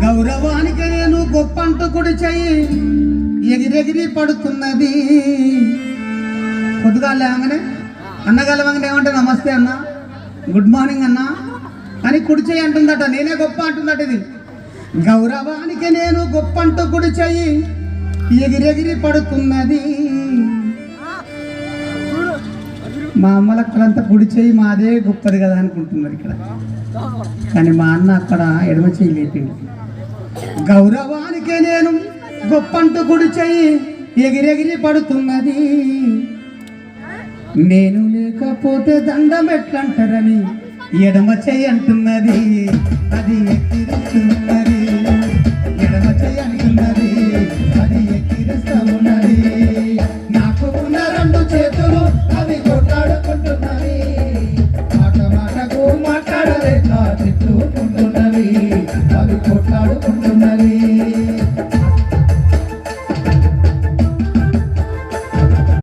గౌరవానికి నేను గొప్ప అంటూ కుడి చెయ్యి ఎగిరెగిరి పడుతున్నది. పొద్దుగా లేవగానే అన్నగలవంగానే ఏమంటే నమస్తే అన్న, గుడ్ మార్నింగ్ అన్న అని కుడి చెయ్యి అంటుందట. నేనే గొప్ప అంటుందట. ఇది గౌరవానికి నేను గొప్ప అంటూ కుడి చెయ్యి ఎగిరెగిరి పడుతున్నది. మా అమ్మలక్కలంతా కుడి చెయ్యి మాదే గొప్పది కదా అనుకుంటున్నారు ఇక్కడ. కానీ మా అన్న అక్కడ ఎడమ చెయ్యి లేపింది. గౌరవానికి నేను గొప్ప అంటూ కుడి చెయ్యి ఎగిరెగిరి పడుతున్నది. నేను లేకపోతే దండం ఎట్లంటారని ఎడమ చెయ్యి అంటున్నది. అది ఎక్కిరిస్తున్నది. ఎడమ చెయ్యి అంటున్నది, అది ఎక్కిరిస్తూ ఉన్నది. నాకు ఉన్న రెండు చేతులు అవి కొట్లాడుకుంటున్నవి. మాట మాటకు మాట్లాడలేక తిట్టుకుంటున్నవి. అవి కొట్లాడుకుంటున్నవి.